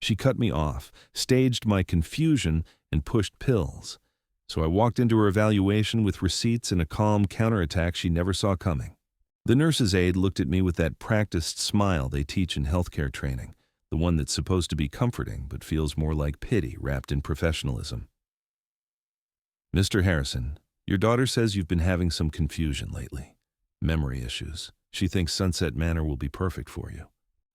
She cut me off, staged my confusion, and pushed pills. So I walked into her evaluation with receipts and a calm counterattack she never saw coming. The nurse's aide looked at me with that practiced smile they teach in healthcare training, the one that's supposed to be comforting but feels more like pity wrapped in professionalism. "Mr. Harrison, your daughter says you've been having some confusion lately. Memory issues. She thinks Sunset Manor will be perfect for you."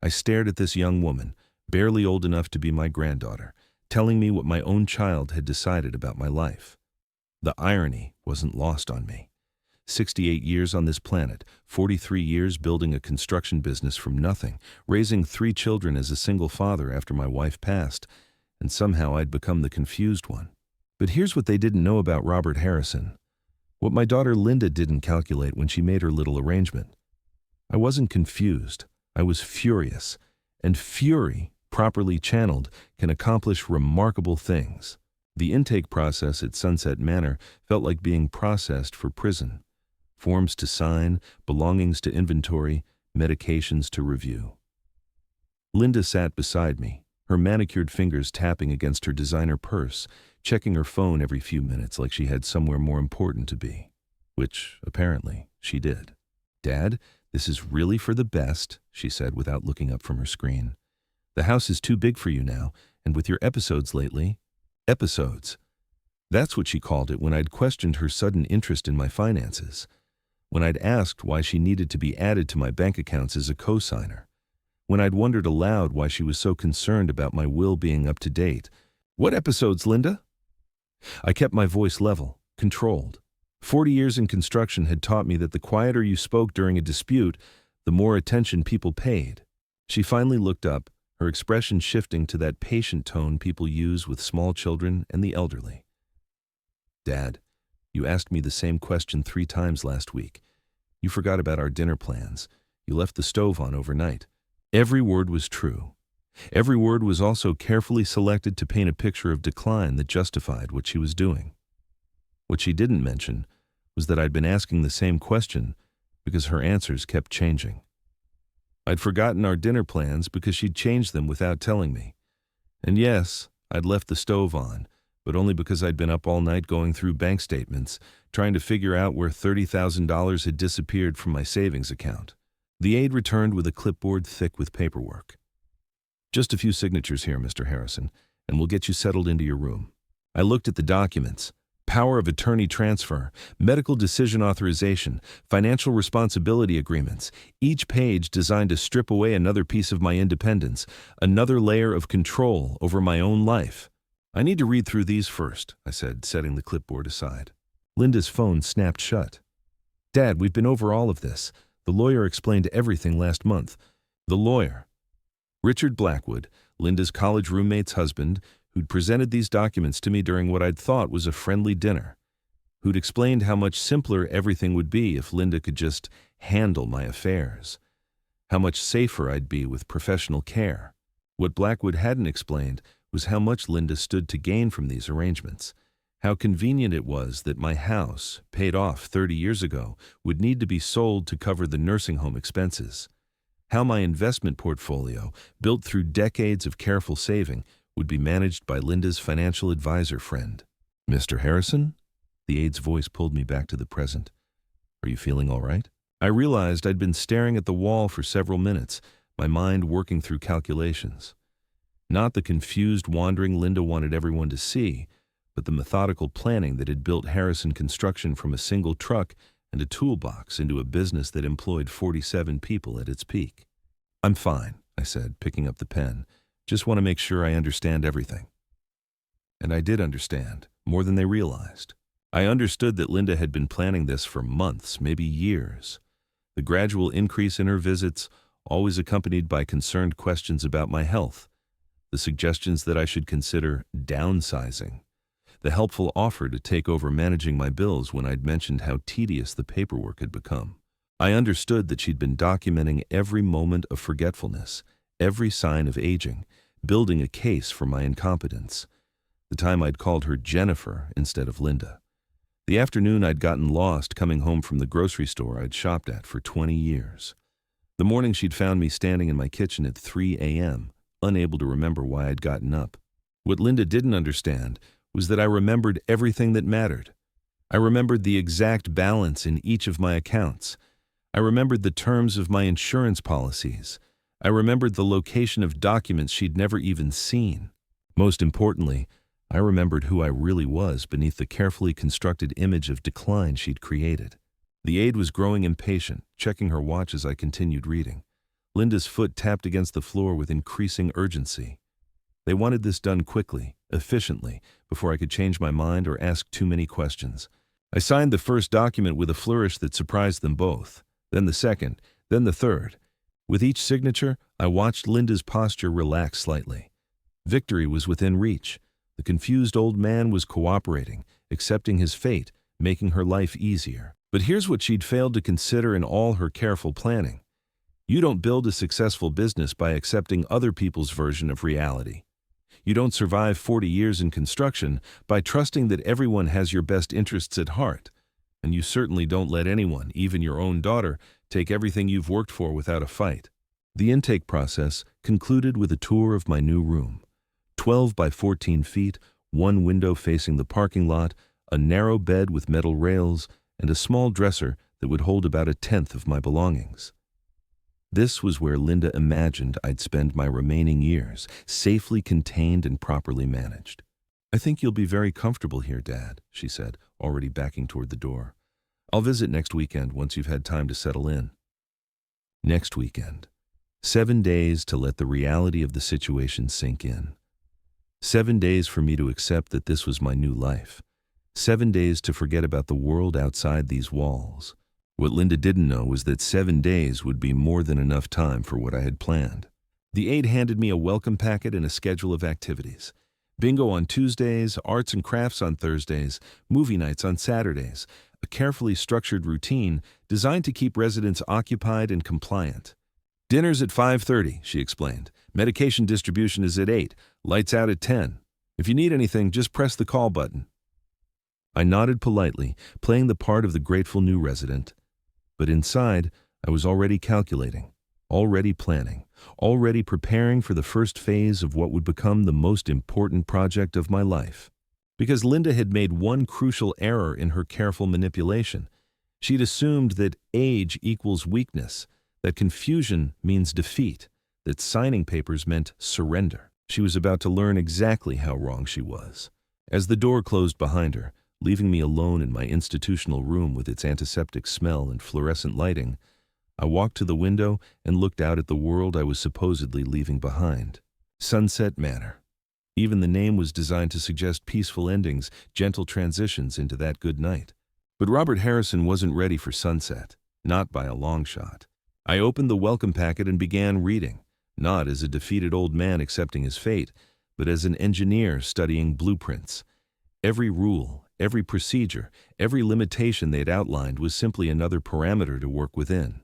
I stared at this young woman, barely old enough to be my granddaughter, telling me what my own child had decided about my life. The irony wasn't lost on me. 68 years on this planet, 43 years building a construction business from nothing, raising 3 children as a single father after my wife passed, and somehow I'd become the confused one. But here's what they didn't know about Robert Harrison. What my daughter Linda didn't calculate when she made her little arrangement. I wasn't confused. I was furious. And fury, properly channeled, can accomplish remarkable things. The intake process at Sunset Manor felt like being processed for prison. Forms to sign, belongings to inventory, medications to review. Linda sat beside me, her manicured fingers tapping against her designer purse, checking her phone every few minutes like she had somewhere more important to be. Which, apparently, she did. "Dad, this is really for the best," she said without looking up from her screen. "The house is too big for you now, and with your episodes lately..." Episodes. That's what she called it when I'd questioned her sudden interest in my finances. When I'd asked why she needed to be added to my bank accounts as a co-signer. When I'd wondered aloud why she was so concerned about my will being up to date. "What episodes, Linda?" I kept my voice level, controlled. 40 years in construction had taught me that the quieter you spoke during a dispute, the more attention people paid. She finally looked up, her expression shifting to that patient tone people use with small children and the elderly. "Dad, you asked me the same question 3 times last week. You forgot about our dinner plans. You left the stove on overnight." Every word was true. Every word was also carefully selected to paint a picture of decline that justified what she was doing. What she didn't mention was that I'd been asking the same question because her answers kept changing. I'd forgotten our dinner plans because she'd changed them without telling me. And yes, I'd left the stove on, but only because I'd been up all night going through bank statements, trying to figure out where $30,000 had disappeared from my savings account. The aide returned with a clipboard thick with paperwork. "Just a few signatures here, Mr. Harrison, and we'll get you settled into your room." I looked at the documents. Power of attorney transfer, medical decision authorization, financial responsibility agreements, each page designed to strip away another piece of my independence, another layer of control over my own life. "I need to read through these first," I said, setting the clipboard aside. Linda's phone snapped shut. "Dad, we've been over all of this. The lawyer explained everything last month." The lawyer. Richard Blackwood, Linda's college roommate's husband, who'd presented these documents to me during what I'd thought was a friendly dinner, who'd explained how much simpler everything would be if Linda could just handle my affairs, how much safer I'd be with professional care. What Blackwood hadn't explained was how much Linda stood to gain from these arrangements, how convenient it was that my house, paid off 30 years ago, would need to be sold to cover the nursing home expenses, how my investment portfolio, built through decades of careful saving, would be managed by Linda's financial advisor friend. "Mr. Harrison?" The aide's voice pulled me back to the present. "Are you feeling all right?" I realized I'd been staring at the wall for several minutes, my mind working through calculations. Not the confused wandering Linda wanted everyone to see, but the methodical planning that had built Harrison Construction from a single truck and a toolbox into a business that employed 47 people at its peak. "I'm fine," I said, picking up the pen. "Just want to make sure I understand everything." And I did understand, more than they realized. I understood that Linda had been planning this for months, maybe years. The gradual increase in her visits, always accompanied by concerned questions about my health. The suggestions that I should consider downsizing. The helpful offer to take over managing my bills when I'd mentioned how tedious the paperwork had become. I understood that she'd been documenting every moment of forgetfulness, every sign of aging, building a case for my incompetence. The time I'd called her Jennifer instead of Linda. The afternoon I'd gotten lost coming home from the grocery store I'd shopped at for 20 years. The morning she'd found me standing in my kitchen at 3 a.m., unable to remember why I'd gotten up. What Linda didn't understand was that I remembered everything that mattered. I remembered the exact balance in each of my accounts. I remembered the terms of my insurance policies. I remembered the location of documents she'd never even seen. Most importantly, I remembered who I really was beneath the carefully constructed image of decline she'd created. The aide was growing impatient, checking her watch as I continued reading. Linda's foot tapped against the floor with increasing urgency. They wanted this done quickly, efficiently, before I could change my mind or ask too many questions. I signed the first document with a flourish that surprised them both, then the second, then the third. With each signature, I watched Linda's posture relax slightly. Victory was within reach. The confused old man was cooperating, accepting his fate, making her life easier. But here's what she'd failed to consider in all her careful planning. You don't build a successful business by accepting other people's version of reality. You don't survive 40 years in construction by trusting that everyone has your best interests at heart. And you certainly don't let anyone, even your own daughter, take everything you've worked for without a fight. The intake process concluded with a tour of my new room. 12 by 14 feet, one window facing the parking lot, a narrow bed with metal rails, and a small dresser that would hold about a tenth of my belongings. This was where Linda imagined I'd spend my remaining years, safely contained and properly managed. "I think you'll be very comfortable here, Dad," she said, already backing toward the door. "I'll visit next weekend once you've had time to settle in." Next weekend. 7 days to let the reality of the situation sink in. 7 days for me to accept that this was my new life. 7 days to forget about the world outside these walls. What Linda didn't know was that 7 days would be more than enough time for what I had planned. The aide handed me a welcome packet and a schedule of activities. Bingo on Tuesdays, arts and crafts on Thursdays, movie nights on Saturdays, a carefully structured routine designed to keep residents occupied and compliant. "Dinner's at 5:30, she explained. "Medication distribution is at 8, lights out at 10. If you need anything, just press the call button." I nodded politely, playing the part of the grateful new resident. But inside, I was already calculating, already planning, already preparing for the first phase of what would become the most important project of my life. Because Linda had made one crucial error in her careful manipulation. She'd assumed that age equals weakness, that confusion means defeat, that signing papers meant surrender. She was about to learn exactly how wrong she was. As the door closed behind her, leaving me alone in my institutional room with its antiseptic smell and fluorescent lighting, I walked to the window and looked out at the world I was supposedly leaving behind. Sunset Manor. Even the name was designed to suggest peaceful endings, gentle transitions into that good night. But Robert Harrison wasn't ready for sunset, not by a long shot. I opened the welcome packet and began reading, not as a defeated old man accepting his fate, but as an engineer studying blueprints. Every rule, every procedure, every limitation they'd outlined was simply another parameter to work within.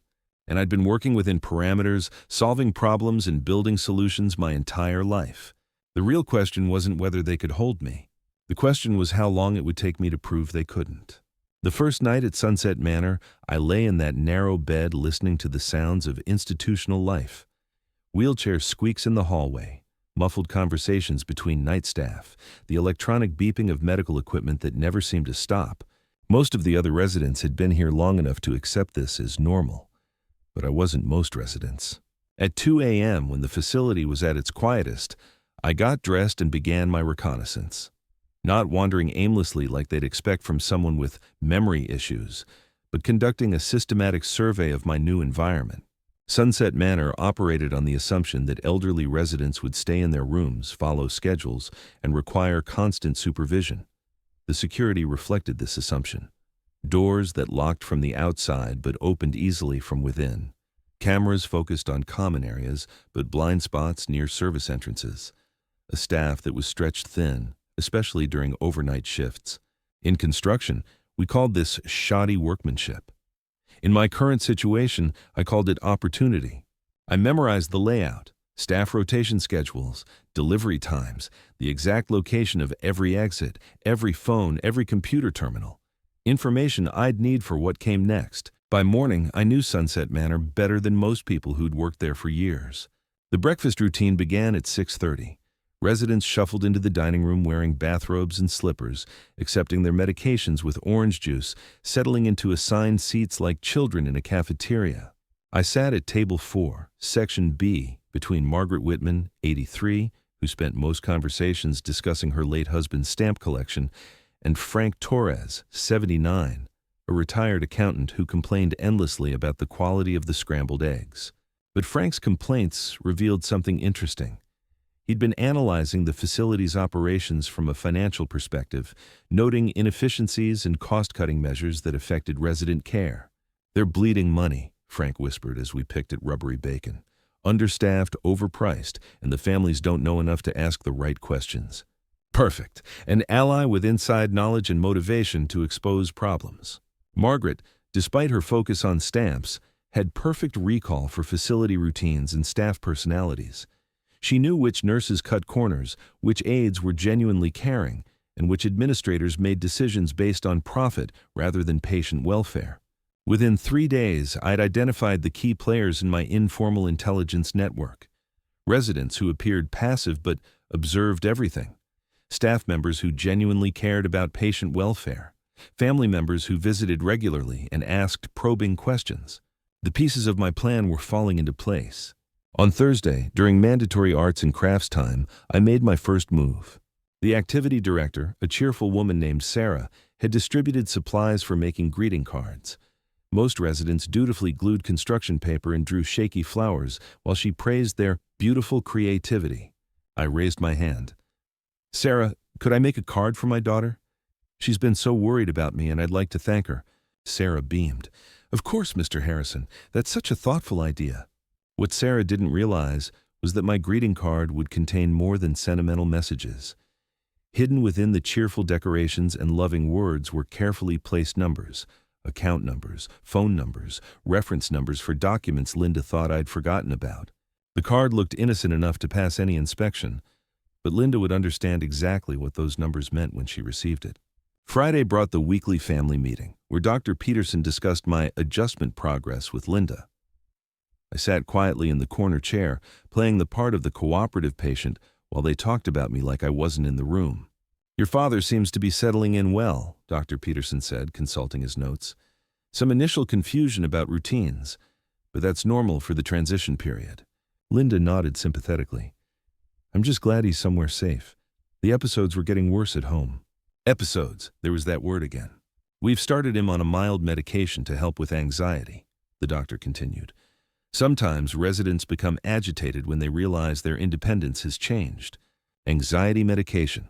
And I'd been working within parameters, solving problems and building solutions my entire life. The real question wasn't whether they could hold me. The question was how long it would take me to prove they couldn't. The first night at Sunset Manor, I lay in that narrow bed listening to the sounds of institutional life. Wheelchair squeaks in the hallway, muffled conversations between night staff, the electronic beeping of medical equipment that never seemed to stop. Most of the other residents had been here long enough to accept this as normal. But I wasn't most residents. At 2 a.m., when the facility was at its quietest, I got dressed and began my reconnaissance. Not wandering aimlessly like they'd expect from someone with memory issues, but conducting a systematic survey of my new environment. Sunset Manor operated on the assumption that elderly residents would stay in their rooms, follow schedules, and require constant supervision. The security reflected this assumption. Doors that locked from the outside but opened easily from within. Cameras focused on common areas, but blind spots near service entrances. A staff that was stretched thin, especially during overnight shifts. In construction, we called this shoddy workmanship. In my current situation, I called it opportunity. I memorized the layout, staff rotation schedules, delivery times, the exact location of every exit, every phone, every computer terminal. Information I'd need for what came next. By morning, I knew Sunset Manor better than most people who'd worked there for years. The breakfast routine began at 6:30. Residents shuffled into the dining room wearing bathrobes and slippers, accepting their medications with orange juice, settling into assigned seats like children in a cafeteria. I sat at table 4, section B, between Margaret Whitman, 83, who spent most conversations discussing her late husband's stamp collection, and Frank Torres, 79, a retired accountant who complained endlessly about the quality of the scrambled eggs. But Frank's complaints revealed something interesting. He'd been analyzing the facility's operations from a financial perspective, noting inefficiencies and cost-cutting measures that affected resident care. "They're bleeding money," Frank whispered as we picked at rubbery bacon. "Understaffed, overpriced, and the families don't know enough to ask the right questions." Perfect. An ally with inside knowledge and motivation to expose problems. Margaret, despite her focus on stamps, had perfect recall for facility routines and staff personalities. She knew which nurses cut corners, which aides were genuinely caring, and which administrators made decisions based on profit rather than patient welfare. Within 3 days, I'd identified the key players in my informal intelligence network. Residents who appeared passive but observed everything. Staff members who genuinely cared about patient welfare. Family members who visited regularly and asked probing questions. The pieces of my plan were falling into place. On Thursday, during mandatory arts and crafts time, I made my first move. The activity director, a cheerful woman named Sarah, had distributed supplies for making greeting cards. Most residents dutifully glued construction paper and drew shaky flowers while she praised their beautiful creativity. I raised my hand. "Sarah, could I make a card for my daughter? She's been so worried about me and I'd like to thank her." Sarah beamed. "Of course, Mr. Harrison. That's such a thoughtful idea." What Sarah didn't realize was that my greeting card would contain more than sentimental messages. Hidden within the cheerful decorations and loving words were carefully placed numbers, account numbers, phone numbers, reference numbers for documents Linda thought I'd forgotten about. The card looked innocent enough to pass any inspection, but Linda would understand exactly what those numbers meant when she received it. Friday brought the weekly family meeting, where Dr. Peterson discussed my adjustment progress with Linda. I sat quietly in the corner chair, playing the part of the cooperative patient while they talked about me like I wasn't in the room. "Your father seems to be settling in well," Dr. Peterson said, consulting his notes. "Some initial confusion about routines, but that's normal for the transition period." Linda nodded sympathetically. "I'm just glad he's somewhere safe. The episodes were getting worse at home." Episodes, there was that word again. "We've started him on a mild medication to help with anxiety," the doctor continued. "Sometimes residents become agitated when they realize their independence has changed. Anxiety medication.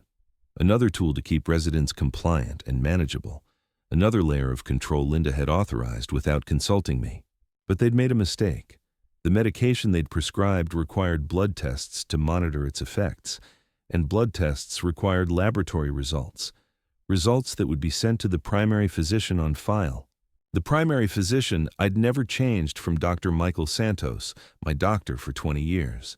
Another tool to keep residents compliant and manageable. Another layer of control Linda had authorized without consulting me. But they'd made a mistake. The medication they'd prescribed required blood tests to monitor its effects, and blood tests required laboratory results that would be sent to the primary physician on file. The primary physician I'd never changed from Dr. Michael Santos, my doctor for 20 years.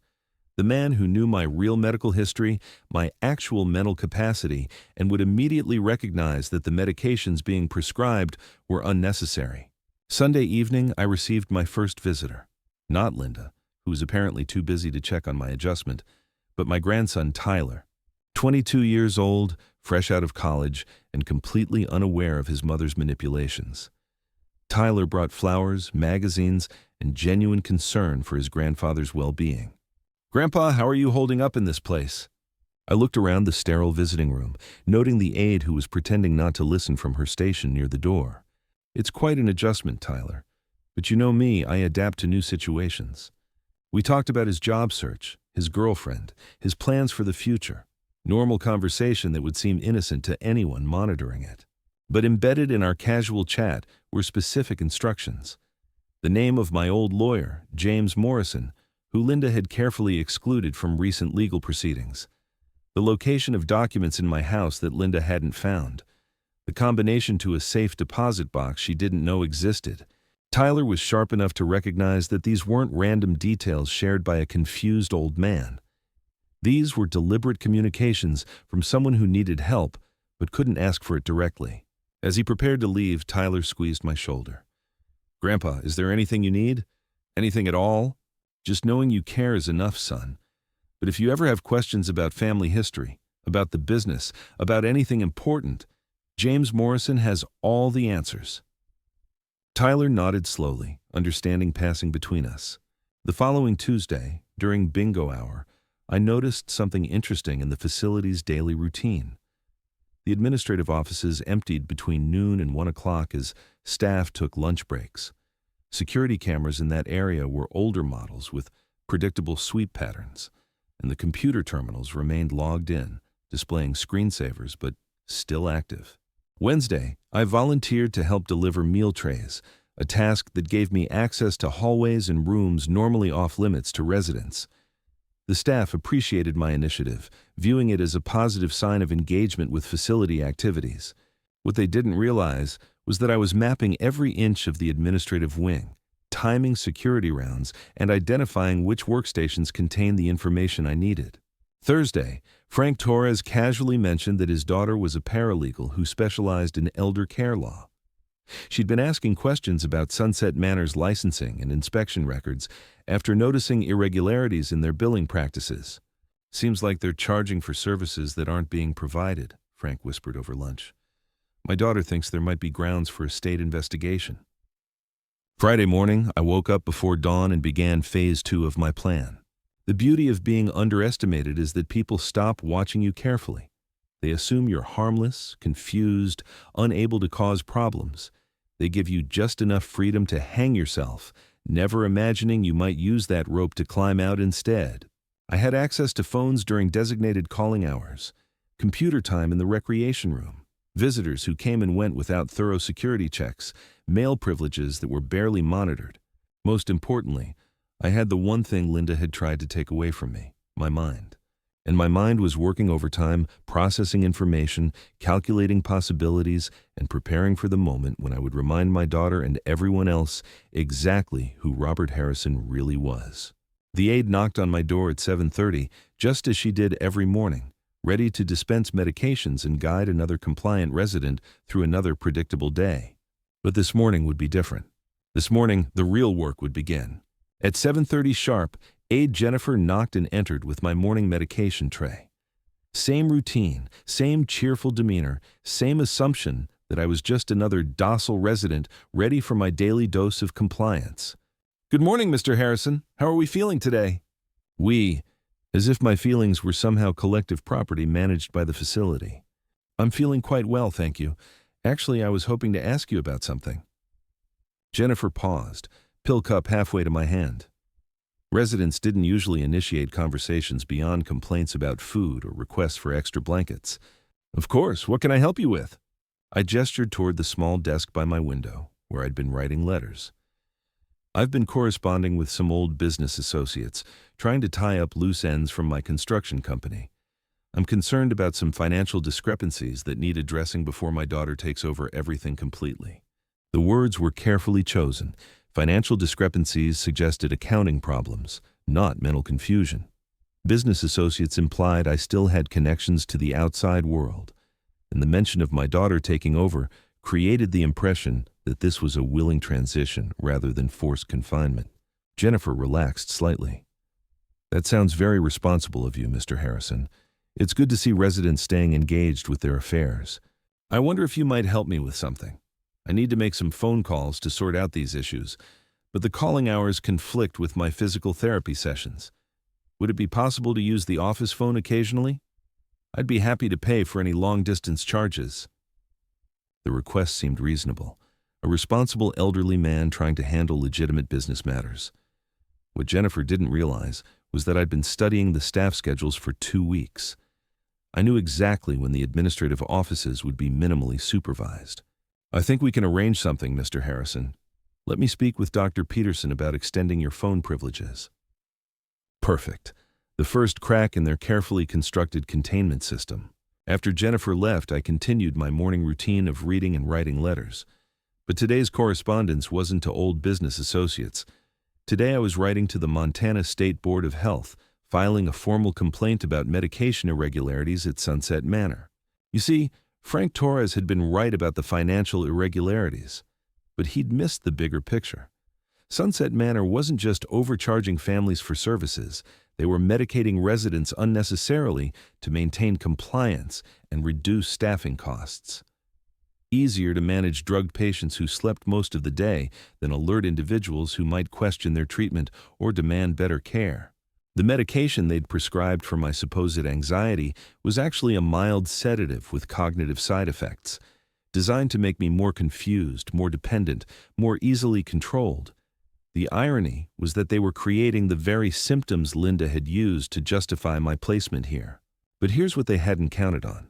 The man who knew my real medical history, my actual mental capacity, and would immediately recognize that the medications being prescribed were unnecessary. Sunday evening, I received my first visitor. Not Linda, who was apparently too busy to check on my adjustment, but my grandson Tyler, 22 years old, fresh out of college, and completely unaware of his mother's manipulations. Tyler brought flowers, magazines, and genuine concern for his grandfather's well-being. "Grandpa, how are you holding up in this place?" I looked around the sterile visiting room, noting the aide who was pretending not to listen from her station near the door. "It's quite an adjustment, Tyler. But you know me, I adapt to new situations." We talked about his job search, his girlfriend, his plans for the future. Normal conversation that would seem innocent to anyone monitoring it. But embedded in our casual chat were specific instructions. The name of my old lawyer, James Morrison, who Linda had carefully excluded from recent legal proceedings. The location of documents in my house that Linda hadn't found. The combination to a safe deposit box she didn't know existed. Tyler was sharp enough to recognize that these weren't random details shared by a confused old man. These were deliberate communications from someone who needed help but couldn't ask for it directly. As he prepared to leave, Tyler squeezed my shoulder. "Grandpa, is there anything you need? Anything at all?" Just knowing you care is enough, son. But if you ever have questions about family history, about the business, about anything important, James Morrison has all the answers." Tyler nodded slowly, understanding passing between us. The following Tuesday, during bingo hour, I noticed something interesting in the facility's daily routine. The administrative offices emptied between noon and 1 o'clock as staff took lunch breaks. Security cameras in that area were older models with predictable sweep patterns, and the computer terminals remained logged in, displaying screensavers but still active. Wednesday, I volunteered to help deliver meal trays, a task that gave me access to hallways and rooms normally off-limits to residents. The staff appreciated my initiative, viewing it as a positive sign of engagement with facility activities. What they didn't realize was that I was mapping every inch of the administrative wing, timing security rounds, and identifying which workstations contained the information I needed. Thursday, Frank Torres casually mentioned that his daughter was a paralegal who specialized in elder care law. She'd been asking questions about Sunset Manor's licensing and inspection records after noticing irregularities in their billing practices. "Seems like they're charging for services that aren't being provided," Frank whispered over lunch. "My daughter thinks there might be grounds for a state investigation." Friday morning, I woke up before dawn and began phase 2 of my plan. The beauty of being underestimated is that people stop watching you carefully. They assume you're harmless, confused, unable to cause problems. They give you just enough freedom to hang yourself, never imagining you might use that rope to climb out instead. I had access to phones during designated calling hours, computer time in the recreation room, visitors who came and went without thorough security checks, mail privileges that were barely monitored. Most importantly, I had the one thing Linda had tried to take away from me, my mind. And my mind was working overtime, processing information, calculating possibilities, and preparing for the moment when I would remind my daughter and everyone else exactly who Robert Harrison really was. The aide knocked on my door at 7:30, just as she did every morning, ready to dispense medications and guide another compliant resident through another predictable day. But this morning would be different. This morning, the real work would begin. At 7:30 sharp, Aide Jennifer knocked and entered with my morning medication tray. Same routine, same cheerful demeanor, same assumption that I was just another docile resident ready for my daily dose of compliance. "Good morning, Mr. Harrison. How are we feeling today?" We, as if my feelings were somehow collective property managed by the facility. "I'm feeling quite well, thank you. Actually, I was hoping to ask you about something." Jennifer paused, pill cup halfway to my hand. Residents didn't usually initiate conversations beyond complaints about food or requests for extra blankets. "Of course, what can I help you with?" I gestured toward the small desk by my window, where I'd been writing letters. "I've been corresponding with some old business associates, trying to tie up loose ends from my construction company. I'm concerned about some financial discrepancies that need addressing before my daughter takes over everything completely." The words were carefully chosen. Financial discrepancies suggested accounting problems, not mental confusion. Business associates implied I still had connections to the outside world, and the mention of my daughter taking over created the impression that this was a willing transition rather than forced confinement. Jennifer relaxed slightly. "That sounds very responsible of you, Mr. Harrison. It's good to see residents staying engaged with their affairs. I wonder if you might help me with something. I need to make some phone calls to sort out these issues, but the calling hours conflict with my physical therapy sessions. Would it be possible to use the office phone occasionally? I'd be happy to pay for any long-distance charges." The request seemed reasonable, a responsible elderly man trying to handle legitimate business matters. What Jennifer didn't realize was that I'd been studying the staff schedules for 2 weeks. I knew exactly when the administrative offices would be minimally supervised. "I think we can arrange something, Mr. Harrison. Let me speak with Dr. Peterson about extending your phone privileges." Perfect. The first crack in their carefully constructed containment system. After Jennifer left, I continued my morning routine of reading and writing letters. But today's correspondence wasn't to old business associates. Today I was writing to the Montana State Board of Health, filing a formal complaint about medication irregularities at Sunset Manor. You see, Frank Torres had been right about the financial irregularities, but he'd missed the bigger picture. Sunset Manor wasn't just overcharging families for services, they were medicating residents unnecessarily to maintain compliance and reduce staffing costs. Easier to manage drugged patients who slept most of the day than alert individuals who might question their treatment or demand better care. The medication they'd prescribed for my supposed anxiety was actually a mild sedative with cognitive side effects, designed to make me more confused, more dependent, more easily controlled. The irony was that they were creating the very symptoms Linda had used to justify my placement here. But here's what they hadn't counted on.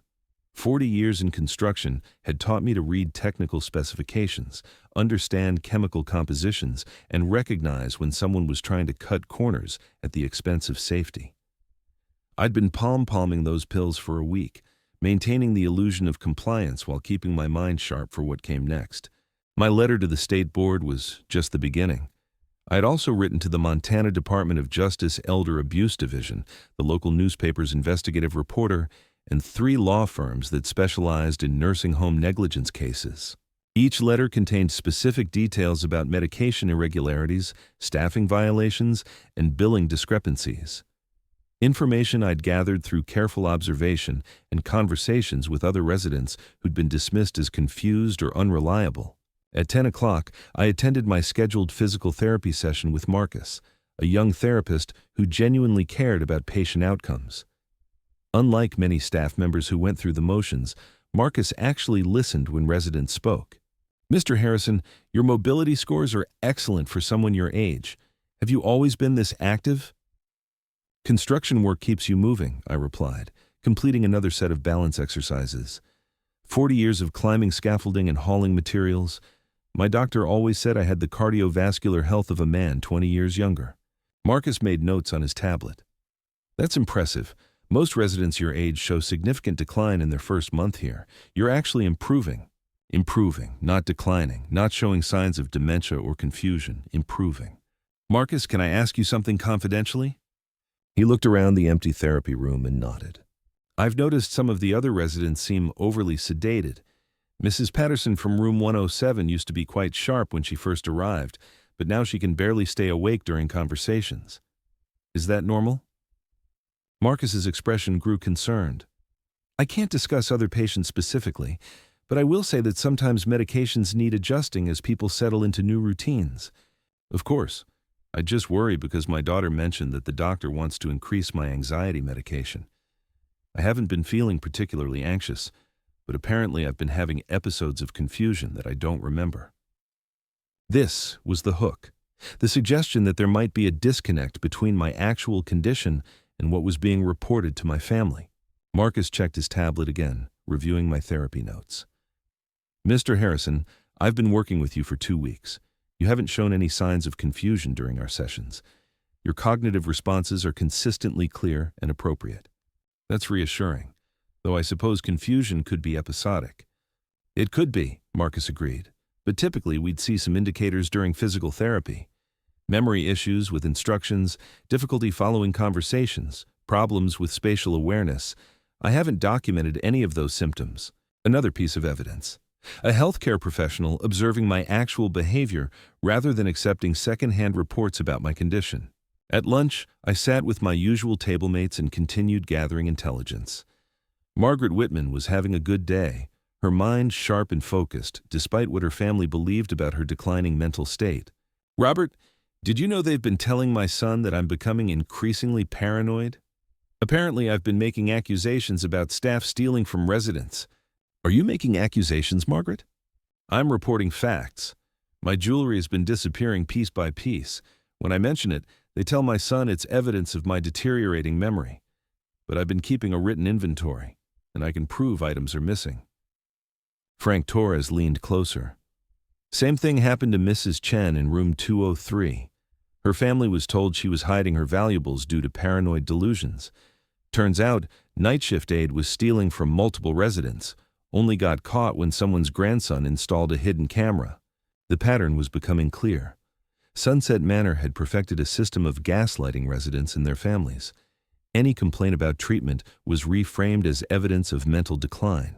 40 years in construction had taught me to read technical specifications, understand chemical compositions, and recognize when someone was trying to cut corners at the expense of safety. I'd been palm-palming those pills for a week, maintaining the illusion of compliance while keeping my mind sharp for what came next. My letter to the state board was just the beginning. I had also written to the Montana Department of Justice Elder Abuse Division, the local newspaper's investigative reporter, and 3 law firms that specialized in nursing home negligence cases. Each letter contained specific details about medication irregularities, staffing violations, and billing discrepancies. Information I'd gathered through careful observation and conversations with other residents who'd been dismissed as confused or unreliable. At 10 o'clock, I attended my scheduled physical therapy session with Marcus, a young therapist who genuinely cared about patient outcomes. Unlike many staff members who went through the motions, Marcus actually listened when residents spoke. "Mr. Harrison, your mobility scores are excellent for someone your age. Have you always been this active?" "Construction work keeps you moving," I replied, completing another set of balance exercises. 40 years of climbing scaffolding and hauling materials. My doctor always said I had the cardiovascular health of a man 20 years younger. Marcus made notes on his tablet. "That's impressive. Most residents your age show significant decline in their first month here. You're actually improving. Improving, not declining, not showing signs of dementia or confusion. Improving. Marcus, can I ask you something confidentially?" He looked around the empty therapy room and nodded. "I've noticed some of the other residents seem overly sedated. Mrs. Patterson from room 107 used to be quite sharp when she first arrived, but now she can barely stay awake during conversations. Is that normal?" Marcus's expression grew concerned. "I can't discuss other patients specifically, but I will say that sometimes medications need adjusting as people settle into new routines. Of course, I just worry because my daughter mentioned that the doctor wants to increase my anxiety medication. I haven't been feeling particularly anxious, but apparently I've been having episodes of confusion that I don't remember." This was the hook, the suggestion that there might be a disconnect between my actual condition and what was being reported to my family. Marcus checked his tablet again, reviewing my therapy notes. "Mr. Harrison, I've been working with you for 2 weeks. You haven't shown any signs of confusion during our sessions. Your cognitive responses are consistently clear and appropriate. That's reassuring, though I suppose confusion could be episodic." "It could be," Marcus agreed, "but typically we'd see some indicators during physical therapy. Memory issues with instructions, difficulty following conversations, problems with spatial awareness. I haven't documented any of those symptoms." Another piece of evidence. A healthcare professional observing my actual behavior rather than accepting second-hand reports about my condition. At lunch, I sat with my usual table mates and continued gathering intelligence. Margaret Whitman was having a good day, her mind sharp and focused, despite what her family believed about her declining mental state. "Robert, did you know they've been telling my son that I'm becoming increasingly paranoid? Apparently, I've been making accusations about staff stealing from residents." "Are you making accusations, Margaret?" "I'm reporting facts. My jewelry has been disappearing piece by piece. When I mention it, they tell my son it's evidence of my deteriorating memory. But I've been keeping a written inventory, and I can prove items are missing." Frank Torres leaned closer. "Same thing happened to Mrs. Chen in room 203. Her family was told she was hiding her valuables due to paranoid delusions. Turns out, night shift aide was stealing from multiple residents, only got caught when someone's grandson installed a hidden camera. The pattern was becoming clear. Sunset Manor had perfected a system of gaslighting residents and their families. Any complaint about treatment was reframed as evidence of mental decline.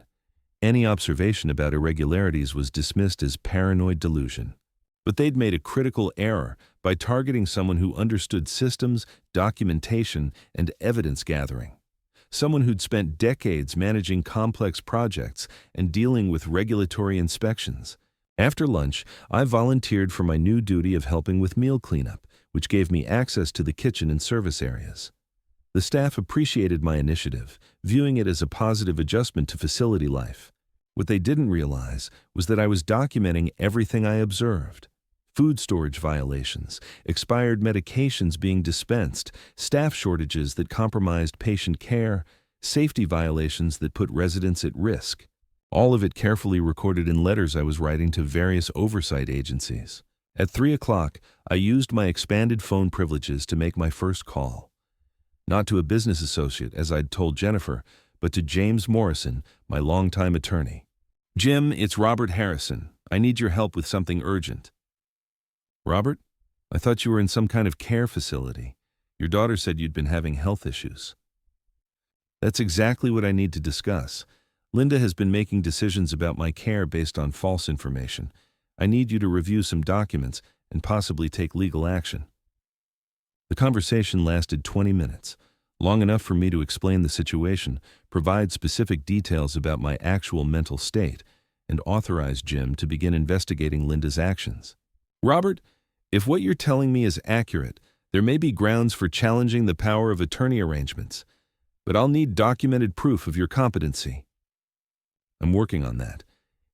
Any observation about irregularities was dismissed as paranoid delusion. But they'd made a critical error by targeting someone who understood systems, documentation, and evidence gathering. Someone who'd spent decades managing complex projects and dealing with regulatory inspections. After lunch, I volunteered for my new duty of helping with meal cleanup, which gave me access to the kitchen and service areas. The staff appreciated my initiative, viewing it as a positive adjustment to facility life. What they didn't realize was that I was documenting everything I observed. Food storage violations, expired medications being dispensed, staff shortages that compromised patient care, safety violations that put residents at risk. All of it carefully recorded in letters I was writing to various oversight agencies. At 3 o'clock, I used my expanded phone privileges to make my first call. Not to a business associate, as I'd told Jennifer, but to James Morrison, my longtime attorney. "Jim, it's Robert Harrison. I need your help with something urgent." "Robert? I thought you were in some kind of care facility. Your daughter said you'd been having health issues." "That's exactly what I need to discuss. Linda has been making decisions about my care based on false information. I need you to review some documents and possibly take legal action." The conversation lasted 20 minutes, long enough for me to explain the situation, provide specific details about my actual mental state, and authorize Jim to begin investigating Linda's actions. "Robert, if what you're telling me is accurate, there may be grounds for challenging the power of attorney arrangements, but I'll need documented proof of your competency." "I'm working on that.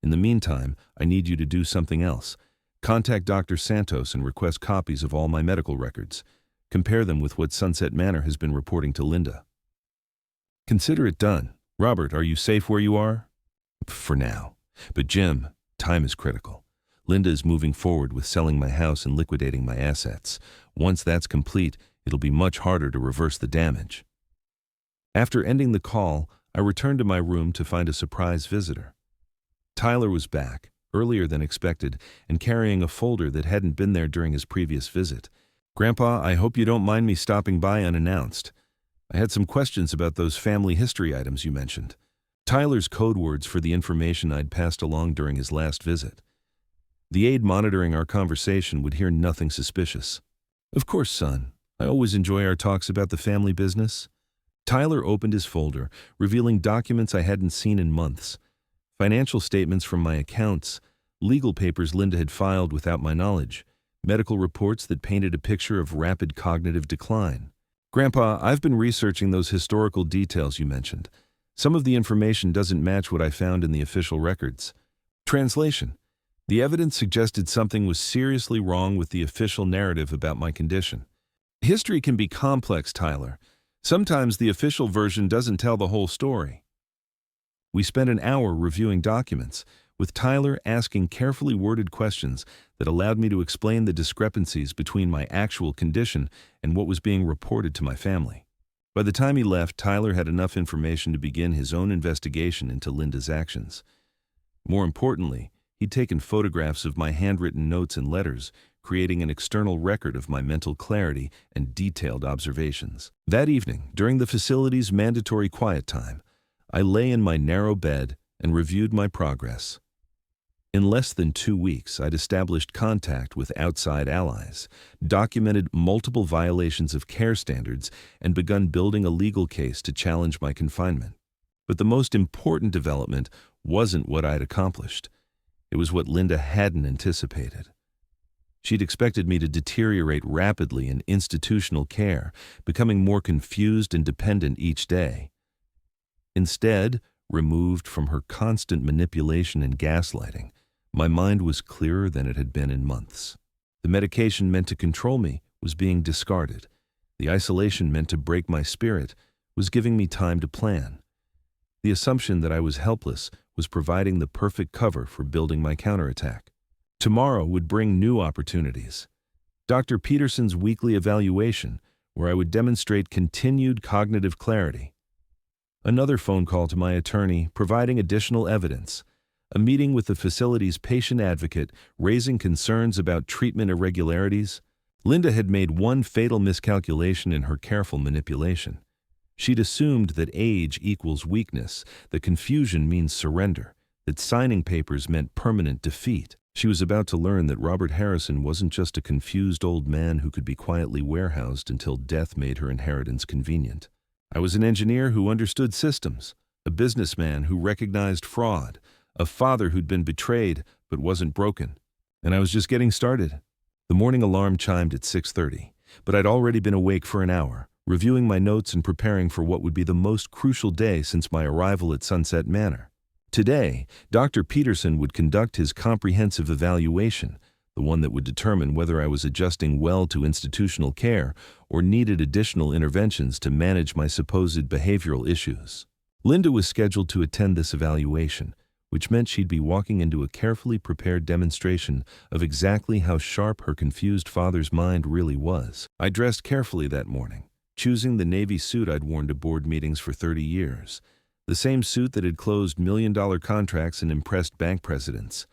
In the meantime, I need you to do something else. Contact Dr. Santos and request copies of all my medical records. Compare them with what Sunset Manor has been reporting to Linda." "Consider it done. Robert, are you safe where you are?" "For now. But Jim, time is critical. Linda is moving forward with selling my house and liquidating my assets. Once that's complete, it'll be much harder to reverse the damage." After ending the call, I returned to my room to find a surprise visitor. Tyler was back, earlier than expected, and carrying a folder that hadn't been there during his previous visit. "Grandpa, I hope you don't mind me stopping by unannounced. I had some questions about those family history items you mentioned." Tyler's code words for the information I'd passed along during his last visit. The aide monitoring our conversation would hear nothing suspicious. "Of course, son. I always enjoy our talks about the family business." Tyler opened his folder, revealing documents I hadn't seen in months. Financial statements from my accounts, legal papers Linda had filed without my knowledge, medical reports that painted a picture of rapid cognitive decline. "Grandpa, I've been researching those historical details you mentioned. Some of the information doesn't match what I found in the official records." Translation: the evidence suggested something was seriously wrong with the official narrative about my condition. History can be complex, Tyler. Sometimes the official version doesn't tell the whole story. We spent an hour reviewing documents, with Tyler asking carefully worded questions that allowed me to explain the discrepancies between my actual condition and what was being reported to my family. By the time he left, Tyler had enough information to begin his own investigation into Linda's actions. More importantly, he'd taken photographs of my handwritten notes and letters, creating an external record of my mental clarity and detailed observations. That evening, during the facility's mandatory quiet time, I lay in my narrow bed and reviewed my progress. In less than 2 weeks, I'd established contact with outside allies, documented multiple violations of care standards, and begun building a legal case to challenge my confinement. But the most important development wasn't what I'd accomplished. It was what Linda hadn't anticipated. She'd expected me to deteriorate rapidly in institutional care, becoming more confused and dependent each day. Instead, removed from her constant manipulation and gaslighting, my mind was clearer than it had been in months. The medication meant to control me was being discarded. The isolation meant to break my spirit was giving me time to plan. The assumption that I was helpless was providing the perfect cover for building my counterattack. Tomorrow would bring new opportunities. Dr. Peterson's weekly evaluation, where I would demonstrate continued cognitive clarity. Another phone call to my attorney, providing additional evidence. A meeting with the facility's patient advocate, raising concerns about treatment irregularities. Linda had made one fatal miscalculation in her careful manipulation. She'd assumed that age equals weakness, that confusion means surrender, that signing papers meant permanent defeat. She was about to learn that Robert Harrison wasn't just a confused old man who could be quietly warehoused until death made her inheritance convenient. I was an engineer who understood systems, a businessman who recognized fraud, a father who'd been betrayed but wasn't broken. And I was just getting started. The morning alarm chimed at 6:30, but I'd already been awake for an hour, reviewing my notes and preparing for what would be the most crucial day since my arrival at Sunset Manor. Today, Dr. Peterson would conduct his comprehensive evaluation, the one that would determine whether I was adjusting well to institutional care or needed additional interventions to manage my supposed behavioral issues. Linda was scheduled to attend this evaluation, which meant she'd be walking into a carefully prepared demonstration of exactly how sharp her confused father's mind really was. I dressed carefully that morning, choosing the navy suit I'd worn to board meetings for 30 years. The same suit that had closed million-dollar contracts and impressed bank presidents.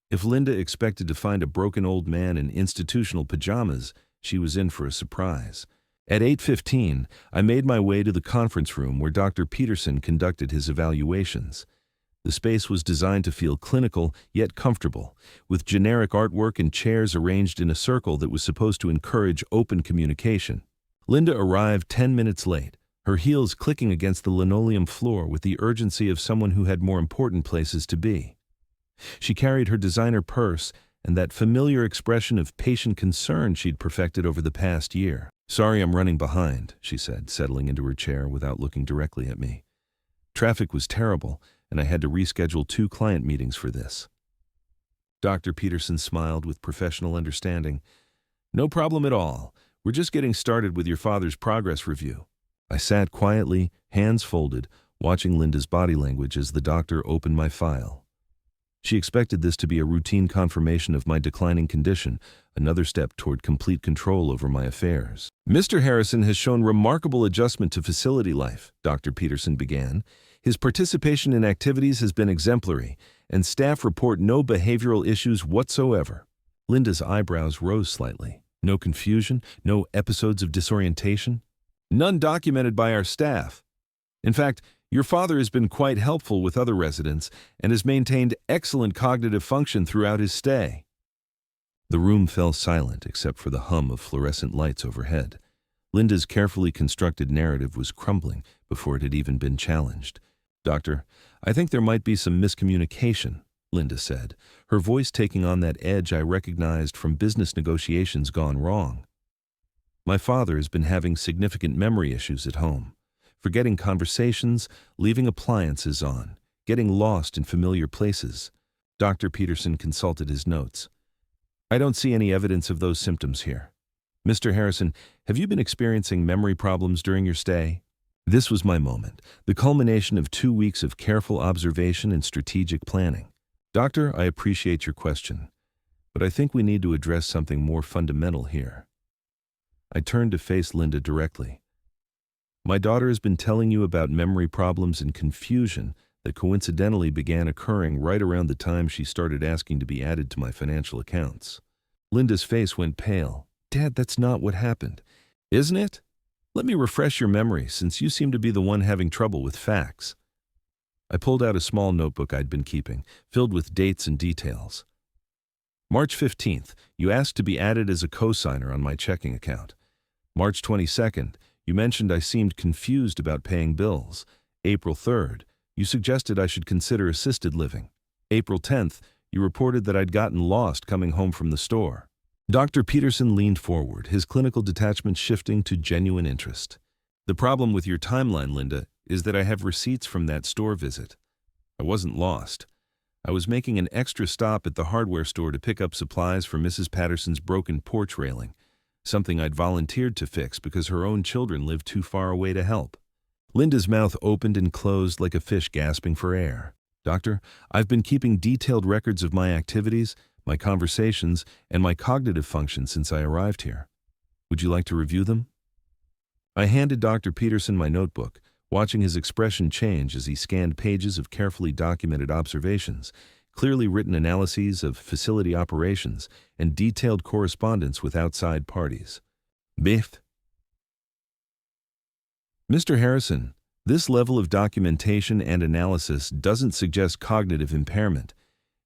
If Linda expected to find a broken old man in institutional pajamas, she was in for a surprise. At 8:15, I made my way to the conference room where Dr. Peterson conducted his evaluations. The space was designed to feel clinical yet comfortable, with generic artwork and chairs arranged in a circle that was supposed to encourage open communication. Linda arrived 10 minutes late, her heels clicking against the linoleum floor with the urgency of someone who had more important places to be. She carried her designer purse and that familiar expression of patient concern she'd perfected over the past year. "Sorry I'm running behind," she said, settling into her chair without looking directly at me. Traffic was terrible, and I had to reschedule 2 client meetings for this. Dr. Peterson smiled with professional understanding. "No problem at all. We're just getting started with your father's progress review." I sat quietly, hands folded, watching Linda's body language as the doctor opened my file. She expected this to be a routine confirmation of my declining condition, another step toward complete control over my affairs. "Mr. Harrison has shown remarkable adjustment to facility life," Dr. Peterson began. "His participation in activities has been exemplary, and staff report no behavioral issues whatsoever." Linda's eyebrows rose slightly. "No confusion? No episodes of disorientation?" "None documented by our staff. In fact, your father has been quite helpful with other residents and has maintained excellent cognitive function throughout his stay." The room fell silent except for the hum of fluorescent lights overhead. Linda's carefully constructed narrative was crumbling before it had even been challenged. "Doctor, I think there might be some miscommunication," Linda said, her voice taking on that edge I recognized from business negotiations gone wrong. "My father has been having significant memory issues at home, forgetting conversations, leaving appliances on, getting lost in familiar places." Dr. Peterson consulted his notes. "I don't see any evidence of those symptoms here. Mr. Harrison, have you been experiencing memory problems during your stay?" This was my moment, the culmination of 2 weeks of careful observation and strategic planning. "Doctor, I appreciate your question, but I think we need to address something more fundamental here." I turned to face Linda directly. "My daughter has been telling you about memory problems and confusion that coincidentally began occurring right around the time she started asking to be added to my financial accounts." Linda's face went pale. "Dad, that's not what happened." "Isn't it? Let me refresh your memory, since you seem to be the one having trouble with facts." I pulled out a small notebook I'd been keeping, filled with dates and details. "March 15th, you asked to be added as a co-signer on my checking account. March 22nd, you mentioned I seemed confused about paying bills. April 3rd, you suggested I should consider assisted living. April 10th, you reported that I'd gotten lost coming home from the store." Dr. Peterson leaned forward, his clinical detachment shifting to genuine interest. "The problem with your timeline, Linda, is that I have receipts from that store visit. I wasn't lost. I was making an extra stop at the hardware store to pick up supplies for Mrs. Patterson's broken porch railing, something I'd volunteered to fix because her own children lived too far away to help." Linda's mouth opened and closed like a fish gasping for air. "Doctor, I've been keeping detailed records of my activities, my conversations, and my cognitive function since I arrived here. Would you like to review them?" I handed Dr. Peterson my notebook, watching his expression change as he scanned pages of carefully documented observations, clearly written analyses of facility operations, and detailed correspondence with outside parties. "Biff." "Mr. Harrison, this level of documentation and analysis doesn't suggest cognitive impairment.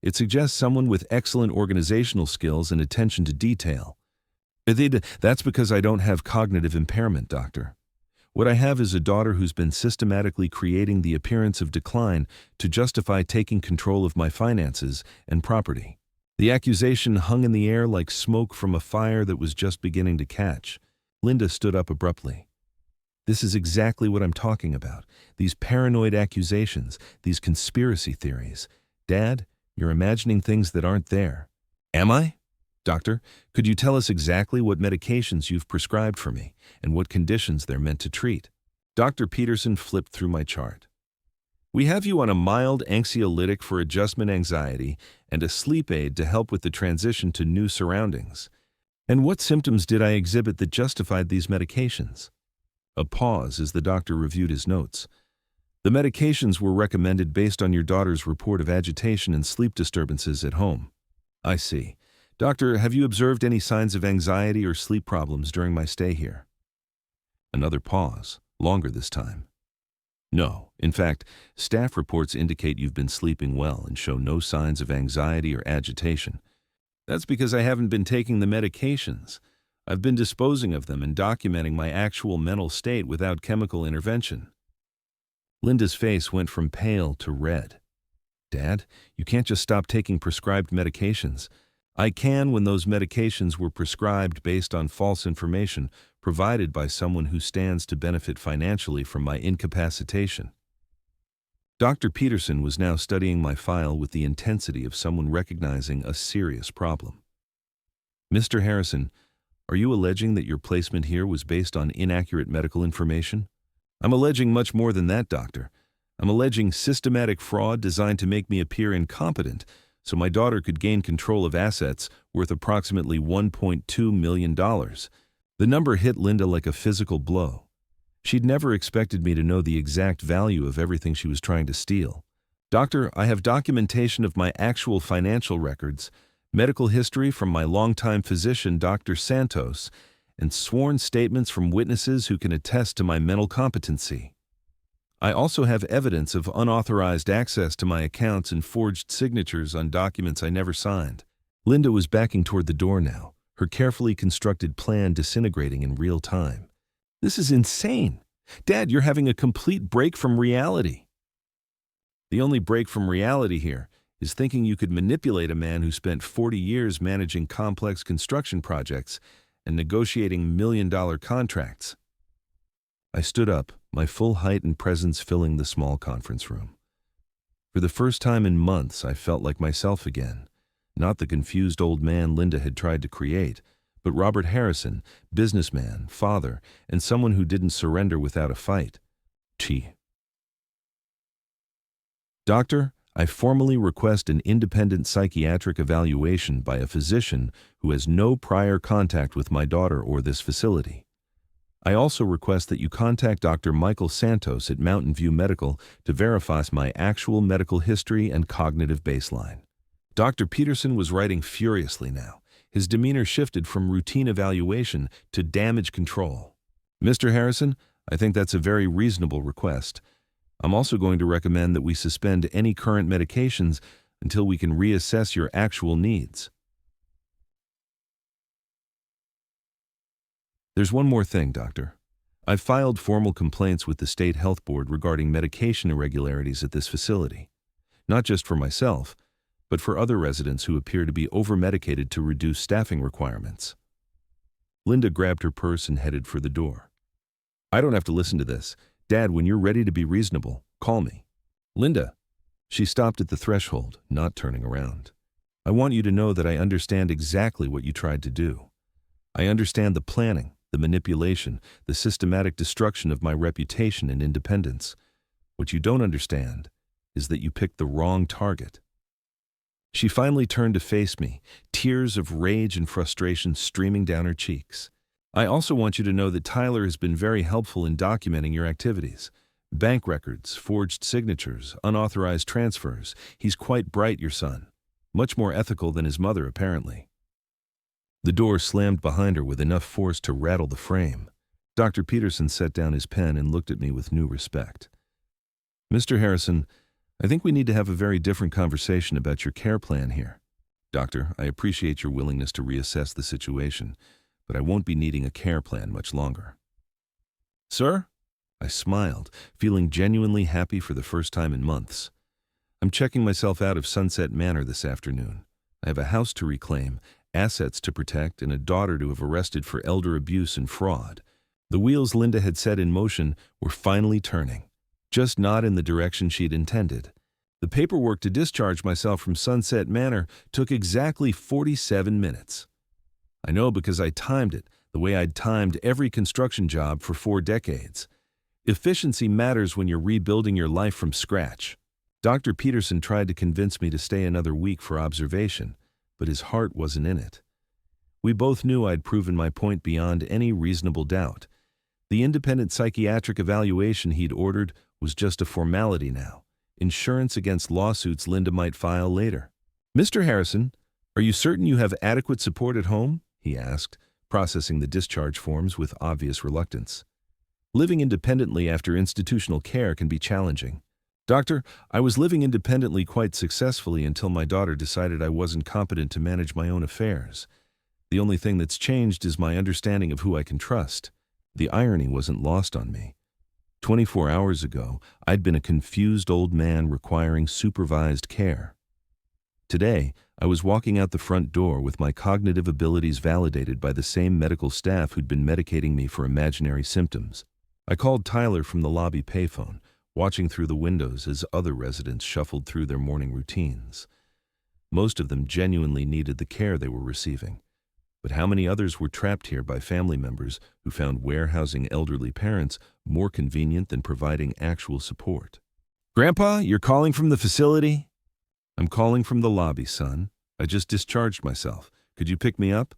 It suggests someone with excellent organizational skills and attention to detail. That's because I don't have cognitive impairment, doctor. What I have is a daughter who's been systematically creating the appearance of decline to justify taking control of my finances and property. The accusation hung in the air like smoke from a fire that was just beginning to catch. Linda stood up abruptly. This is exactly what I'm talking about. These paranoid accusations, these conspiracy theories. Dad, you're imagining things that aren't there. Am I? Doctor, could you tell us exactly what medications you've prescribed for me and what conditions they're meant to treat? Dr. Peterson flipped through my chart. We have you on a mild anxiolytic for adjustment anxiety and a sleep aid to help with the transition to new surroundings. And what symptoms did I exhibit that justified these medications? A pause as the doctor reviewed his notes. The medications were recommended based on your daughter's report of agitation and sleep disturbances at home. I see. Doctor, have you observed any signs of anxiety or sleep problems during my stay here? Another pause, longer this time. No. In fact, staff reports indicate you've been sleeping well and show no signs of anxiety or agitation. That's because I haven't been taking the medications. I've been disposing of them and documenting my actual mental state without chemical intervention. Linda's face went from pale to red. Dad, you can't just stop taking prescribed medications. I can when those medications were prescribed based on false information provided by someone who stands to benefit financially from my incapacitation. Dr. Peterson was now studying my file with the intensity of someone recognizing a serious problem. Mr. Harrison, are you alleging that your placement here was based on inaccurate medical information? I'm alleging much more than that, doctor. I'm alleging systematic fraud designed to make me appear incompetent so my daughter could gain control of assets worth approximately $1.2 million. The number hit Linda like a physical blow. She'd never expected me to know the exact value of everything she was trying to steal. Doctor, I have documentation of my actual financial records, medical history from my longtime physician, Dr. Santos, and sworn statements from witnesses who can attest to my mental competency. I also have evidence of unauthorized access to my accounts and forged signatures on documents I never signed. Linda was backing toward the door now, her carefully constructed plan disintegrating in real time. This is insane. Dad, you're having a complete break from reality. The only break from reality here is thinking you could manipulate a man who spent 40 years managing complex construction projects and negotiating million-dollar contracts. I stood up, my full height and presence filling the small conference room. For the first time in months, I felt like myself again, not the confused old man Linda had tried to create, but Robert Harrison, businessman, father, and someone who didn't surrender without a fight. Doctor, I formally request an independent psychiatric evaluation by a physician who has no prior contact with my daughter or this facility. I also request that you contact Dr. Michael Santos at Mountain View Medical to verify my actual medical history and cognitive baseline. Dr. Peterson was writing furiously now. His demeanor shifted from routine evaluation to damage control. Mr. Harrison, I think that's a very reasonable request. I'm also going to recommend that we suspend any current medications until we can reassess your actual needs. There's one more thing, Doctor. I've filed formal complaints with the State Health Board regarding medication irregularities at this facility, not just for myself, but for other residents who appear to be over-medicated to reduce staffing requirements. Linda grabbed her purse and headed for the door. I don't have to listen to this. Dad, when you're ready to be reasonable, call me. Linda. She stopped at the threshold, not turning around. I want you to know that I understand exactly what you tried to do. I understand the planning, the manipulation, the systematic destruction of my reputation and independence. What you don't understand is that you picked the wrong target. She finally turned to face me, tears of rage and frustration streaming down her cheeks. I also want you to know that Tyler has been very helpful in documenting your activities. Bank records, forged signatures, unauthorized transfers. He's quite bright, your son. Much more ethical than his mother, apparently. The door slammed behind her with enough force to rattle the frame. Dr. Peterson set down his pen and looked at me with new respect. Mr. Harrison, I think we need to have a very different conversation about your care plan here. Doctor, I appreciate your willingness to reassess the situation, but I won't be needing a care plan much longer. Sir? I smiled, feeling genuinely happy for the first time in months. I'm checking myself out of Sunset Manor this afternoon. I have a house to reclaim, assets to protect, and a daughter to have arrested for elder abuse and fraud. The wheels Linda had set in motion were finally turning, just not in the direction she'd intended. The paperwork to discharge myself from Sunset Manor took exactly 47 minutes. I know because I timed it the way I'd timed every construction job for 4 decades. Efficiency matters when you're rebuilding your life from scratch. Dr. Peterson tried to convince me to stay another week for observation, but his heart wasn't in it. We both knew I'd proven my point beyond any reasonable doubt. The independent psychiatric evaluation he'd ordered was just a formality now. Insurance against lawsuits Linda might file later. Mr. Harrison, are you certain you have adequate support at home? He asked, processing the discharge forms with obvious reluctance. Living independently after institutional care can be challenging. Doctor, I was living independently quite successfully until my daughter decided I wasn't competent to manage my own affairs. The only thing that's changed is my understanding of who I can trust. The irony wasn't lost on me. 24 hours ago, I'd been a confused old man requiring supervised care. Today, I was walking out the front door with my cognitive abilities validated by the same medical staff who'd been medicating me for imaginary symptoms. I called Tyler from the lobby payphone, watching through the windows as other residents shuffled through their morning routines. Most of them genuinely needed the care they were receiving. But how many others were trapped here by family members who found warehousing elderly parents more convenient than providing actual support? Grandpa, you're calling from the facility? I'm calling from the lobby, son. I just discharged myself. Could you pick me up?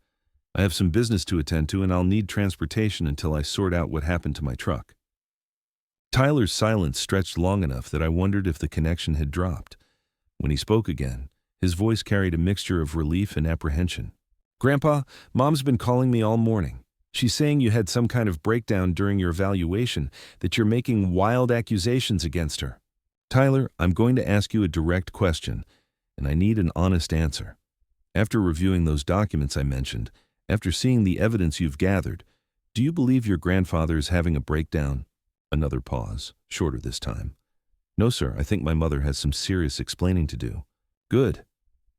I have some business to attend to and I'll need transportation until I sort out what happened to my truck. Tyler's silence stretched long enough that I wondered if the connection had dropped. When he spoke again, his voice carried a mixture of relief and apprehension. Grandpa, Mom's been calling me all morning. She's saying you had some kind of breakdown during your evaluation, that you're making wild accusations against her. Tyler, I'm going to ask you a direct question, and I need an honest answer. After reviewing those documents I mentioned, after seeing the evidence you've gathered, do you believe your grandfather is having a breakdown? Another pause, shorter this time. No, sir, I think my mother has some serious explaining to do. Good.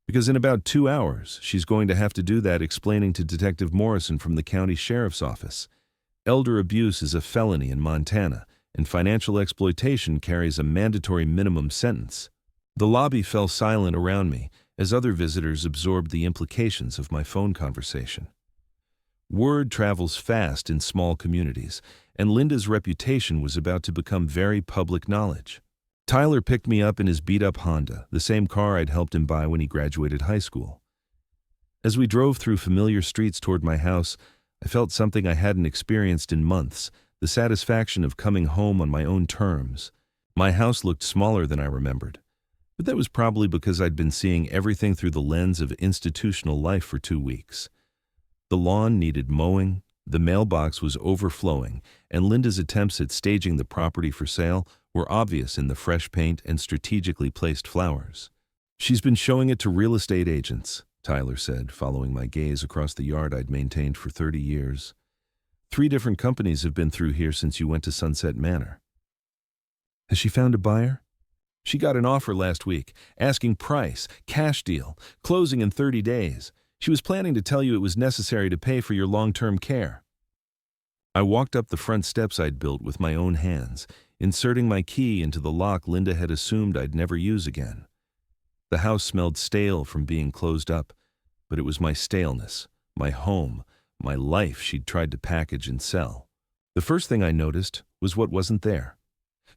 Because in about 2 hours, she's going to have to do that explaining to Detective Morrison from the county sheriff's office. Elder abuse is a felony in Montana, and financial exploitation carries a mandatory minimum sentence. The lobby fell silent around me as other visitors absorbed the implications of my phone conversation. Word travels fast in small communities, and Linda's reputation was about to become very public knowledge. Tyler picked me up in his beat-up Honda, the same car I'd helped him buy when he graduated high school. As we drove through familiar streets toward my house, I felt something I hadn't experienced in months, the satisfaction of coming home on my own terms. My house looked smaller than I remembered, but that was probably because I'd been seeing everything through the lens of institutional life for 2 weeks. The lawn needed mowing, the mailbox was overflowing, and Linda's attempts at staging the property for sale were obvious in the fresh paint and strategically placed flowers. She's been showing it to real estate agents, Tyler said, following my gaze across the yard I'd maintained for 30 years. 3 different companies have been through here since you went to Sunset Manor. Has she found a buyer? She got an offer last week, asking price, cash deal, closing in 30 days. She was planning to tell you it was necessary to pay for your long-term care. I walked up the front steps I'd built with my own hands, inserting my key into the lock Linda had assumed I'd never use again. The house smelled stale from being closed up, but it was my staleness, my home, my life she'd tried to package and sell. The first thing I noticed was what wasn't there.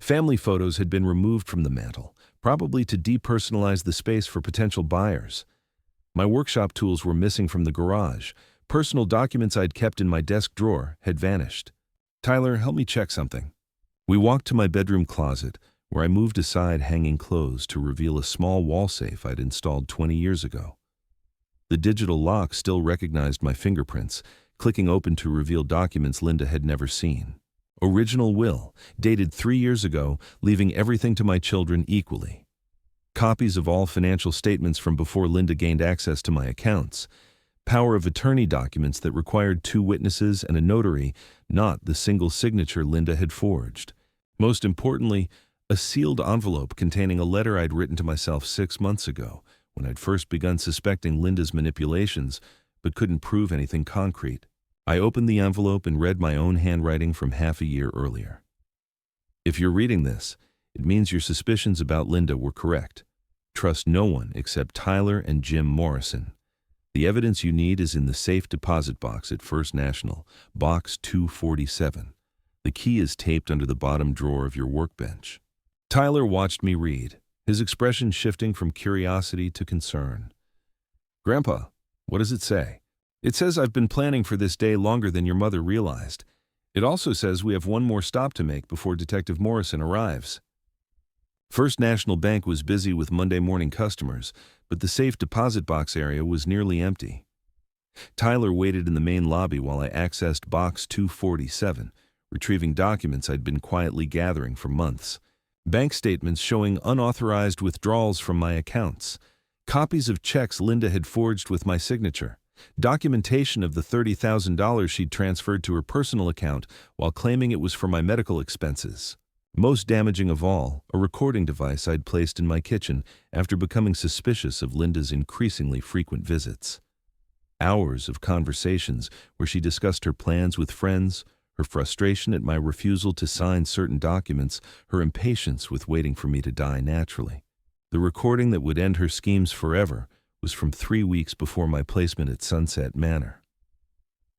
Family photos had been removed from the mantel, probably to depersonalize the space for potential buyers. My workshop tools were missing from the garage. Personal documents I'd kept in my desk drawer had vanished. Tyler, help me check something. We walked to my bedroom closet, where I moved aside hanging clothes to reveal a small wall safe I'd installed 20 years ago. The digital lock still recognized my fingerprints, clicking open to reveal documents Linda had never seen. Original will, dated 3 years ago, leaving everything to my children equally. copies of all financial statements from before Linda gained access to my accounts, power of attorney documents that required 2 witnesses and a notary, not the single signature Linda had forged. Most importantly, a sealed envelope containing a letter I'd written to myself 6 months ago, when I'd first begun suspecting Linda's manipulations, but couldn't prove anything concrete. I opened the envelope and read my own handwriting from half a year earlier. If you're reading this, it means your suspicions about Linda were correct. Trust no one except Tyler and Jim Morrison. The evidence you need is in the safe deposit box at First National, Box 247. The key is taped under the bottom drawer of your workbench. Tyler watched me read, his expression shifting from curiosity to concern. "Grandpa, what does it say?" "It says I've been planning for this day longer than your mother realized. It also says we have one more stop to make before Detective Morrison arrives." First National Bank was busy with Monday morning customers, but the safe deposit box area was nearly empty. Tyler waited in the main lobby while I accessed Box 247, retrieving documents I'd been quietly gathering for months. Bank statements showing unauthorized withdrawals from my accounts, copies of checks Linda had forged with my signature, documentation of the $30,000 she'd transferred to her personal account while claiming it was for my medical expenses. Most damaging of all, a recording device I'd placed in my kitchen after becoming suspicious of Linda's increasingly frequent visits. Hours of conversations where she discussed her plans with friends, her frustration at my refusal to sign certain documents, her impatience with waiting for me to die naturally. The recording that would end her schemes forever was from 3 weeks before my placement at Sunset Manor.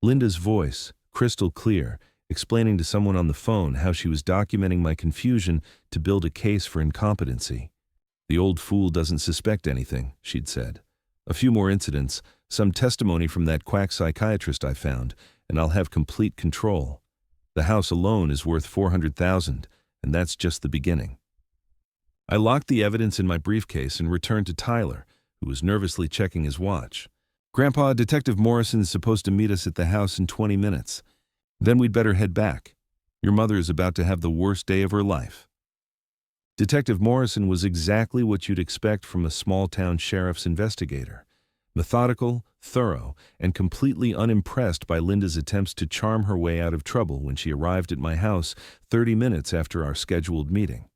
Linda's voice, crystal clear, explaining to someone on the phone how she was documenting my confusion to build a case for incompetency. "The old fool doesn't suspect anything," she'd said. "A few more incidents, some testimony from that quack psychiatrist I found, and I'll have complete control. The house alone is worth $400,000, and that's just the beginning." I locked the evidence in my briefcase and returned to Tyler, who was nervously checking his watch. "Grandpa, Detective Morrison is supposed to meet us at the house in 20 minutes. Then we'd better head back. Your mother is about to have the worst day of her life." Detective Morrison was exactly what you'd expect from a small-town sheriff's investigator. Methodical, thorough, and completely unimpressed by Linda's attempts to charm her way out of trouble when she arrived at my house 30 minutes after our scheduled meeting.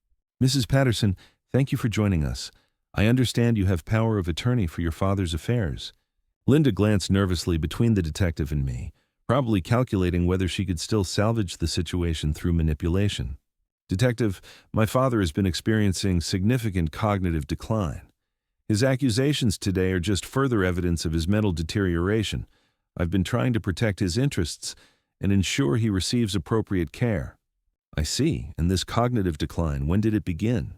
"Mrs. Patterson, thank you for joining us. I understand you have power of attorney for your father's affairs." Linda glanced nervously between the detective and me, probably calculating whether she could still salvage the situation through manipulation. "Detective, my father has been experiencing significant cognitive decline. His accusations today are just further evidence of his mental deterioration. I've been trying to protect his interests and ensure he receives appropriate care." "I see. And this cognitive decline, when did it begin?"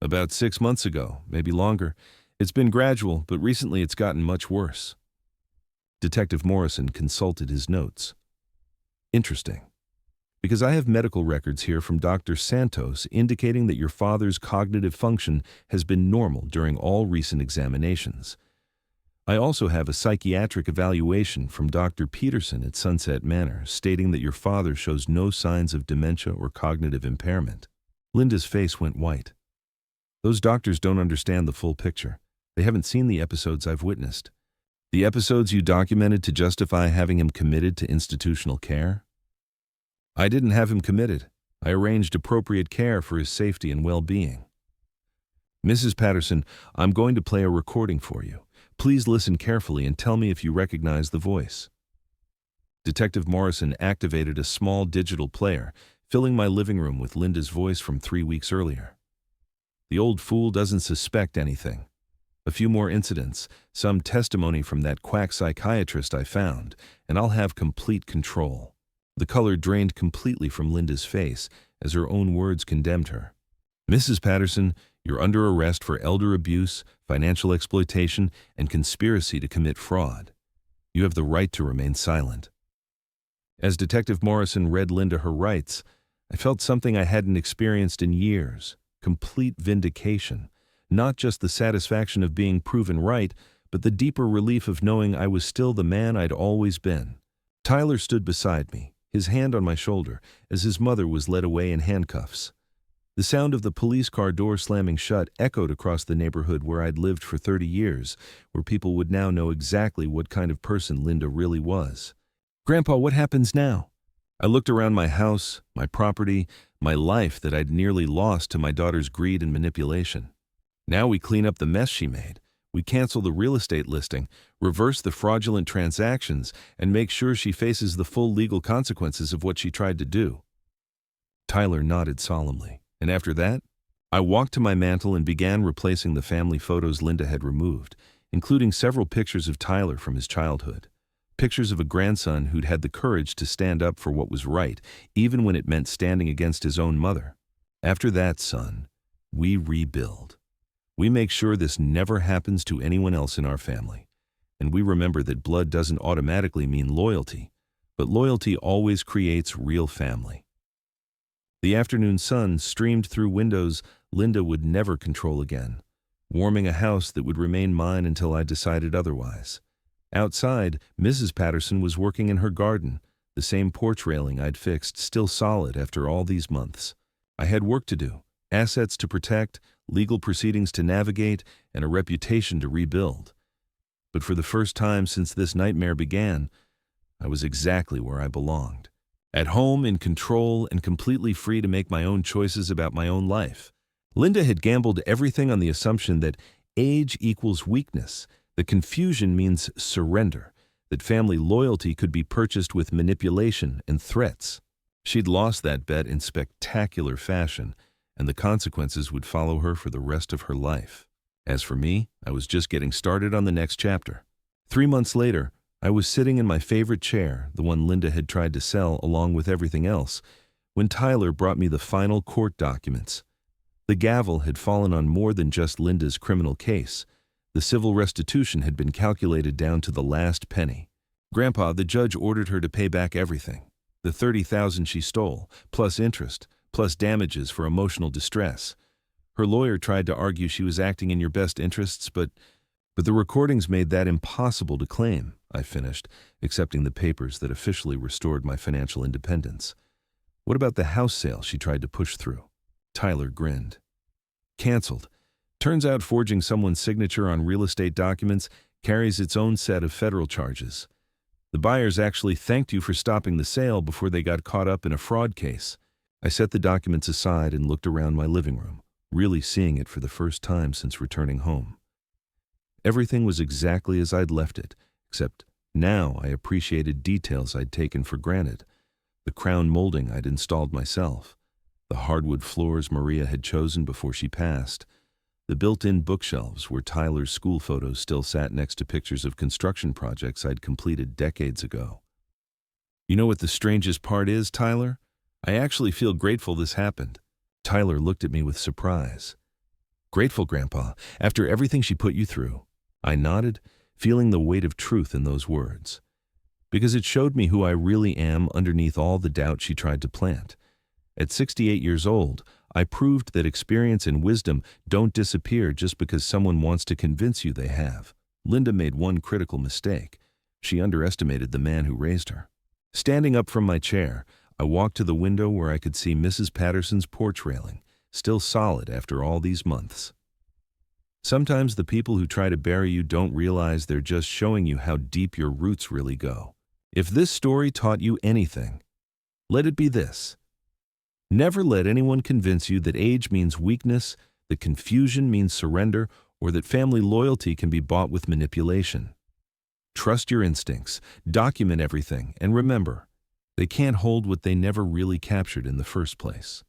"About 6 months ago, maybe longer. It's been gradual, but recently it's gotten much worse." Detective Morrison consulted his notes. "Interesting. Because I have medical records here from Dr. Santos indicating that your father's cognitive function has been normal during all recent examinations. I also have a psychiatric evaluation from Dr. Peterson at Sunset Manor stating that your father shows no signs of dementia or cognitive impairment." Linda's face went white. "Those doctors don't understand the full picture. They haven't seen the episodes I've witnessed." "The episodes you documented to justify having him committed to institutional care?" "I didn't have him committed. I arranged appropriate care for his safety and well-being." "Mrs. Patterson, I'm going to play a recording for you. Please listen carefully and tell me if you recognize the voice." Detective Morrison activated a small digital player, filling my living room with Linda's voice from 3 weeks earlier. "The old fool doesn't suspect anything. A few more incidents, some testimony from that quack psychiatrist I found, and I'll have complete control." The color drained completely from Linda's face as her own words condemned her. "Mrs. Patterson, you're under arrest for elder abuse, financial exploitation, and conspiracy to commit fraud. You have the right to remain silent." As Detective Morrison read Linda her rights, I felt something I hadn't experienced in years, complete vindication. Not just the satisfaction of being proven right, but the deeper relief of knowing I was still the man I'd always been. Tyler stood beside me, his hand on my shoulder, as his mother was led away in handcuffs. The sound of the police car door slamming shut echoed across the neighborhood where I'd lived for 30 years, where people would now know exactly what kind of person Linda really was. "Grandpa, what happens now?" I looked around my house, my property, my life that I'd nearly lost to my daughter's greed and manipulation. Now we clean up the mess she made. We cancel the real estate listing, reverse the fraudulent transactions, and make sure she faces the full legal consequences of what she tried to do. Tyler nodded solemnly, and after that, I walked to my mantel and began replacing the family photos Linda had removed, including several pictures of Tyler from his childhood. Pictures of a grandson who'd had the courage to stand up for what was right, even when it meant standing against his own mother. After that, son, we rebuild. We make sure this never happens to anyone else in our family. And we remember that blood doesn't automatically mean loyalty, but loyalty always creates real family. The afternoon sun streamed through windows Linda would never control again, warming a house that would remain mine until I decided otherwise. Outside, Mrs. Patterson was working in her garden, the same porch railing I'd fixed still solid after all these months. I had work to do, assets to protect, legal proceedings to navigate, and a reputation to rebuild. But for the first time since this nightmare began, I was exactly where I belonged. At home, in control, and completely free to make my own choices about my own life. Linda had gambled everything on the assumption that age equals weakness, that confusion means surrender, that family loyalty could be purchased with manipulation and threats. She'd lost that bet in spectacular fashion, and the consequences would follow her for the rest of her life. As for me, I was just getting started on the next chapter. 3 months later, I was sitting in my favorite chair, the one Linda had tried to sell along with everything else, when Tyler brought me the final court documents. The gavel had fallen on more than just Linda's criminal case. The civil restitution had been calculated down to the last penny. "Grandpa, the judge ordered her to pay back everything. The $30,000 she stole, plus interest, plus damages for emotional distress. Her lawyer tried to argue she was acting in your best interests, but the recordings made that impossible to claim," I finished, accepting the papers that officially restored my financial independence. "What about the house sale she tried to push through?" Tyler grinned. "Canceled. Turns out forging someone's signature on real estate documents carries its own set of federal charges. The buyers actually thanked you for stopping the sale before they got caught up in a fraud case." I set the documents aside and looked around my living room, really seeing it for the first time since returning home. Everything was exactly as I'd left it, except now I appreciated details I'd taken for granted. The crown molding I'd installed myself, the hardwood floors Maria had chosen before she passed, the built-in bookshelves where Tyler's school photos still sat next to pictures of construction projects I'd completed decades ago. "You know what the strangest part is, Tyler? I actually feel grateful this happened." Tyler looked at me with surprise. "Grateful, Grandpa, after everything she put you through?" I nodded, feeling the weight of truth in those words. Because it showed me who I really am underneath all the doubt she tried to plant. At 68 years old, I proved that experience and wisdom don't disappear just because someone wants to convince you they have. Linda made one critical mistake. She underestimated the man who raised her. Standing up from my chair, I walked to the window where I could see Mrs. Patterson's porch railing, still solid after all these months. Sometimes the people who try to bury you don't realize they're just showing you how deep your roots really go. If this story taught you anything, let it be this. Never let anyone convince you that age means weakness, that confusion means surrender, or that family loyalty can be bought with manipulation. Trust your instincts, document everything, and remember, they can't hold what they never really captured in the first place.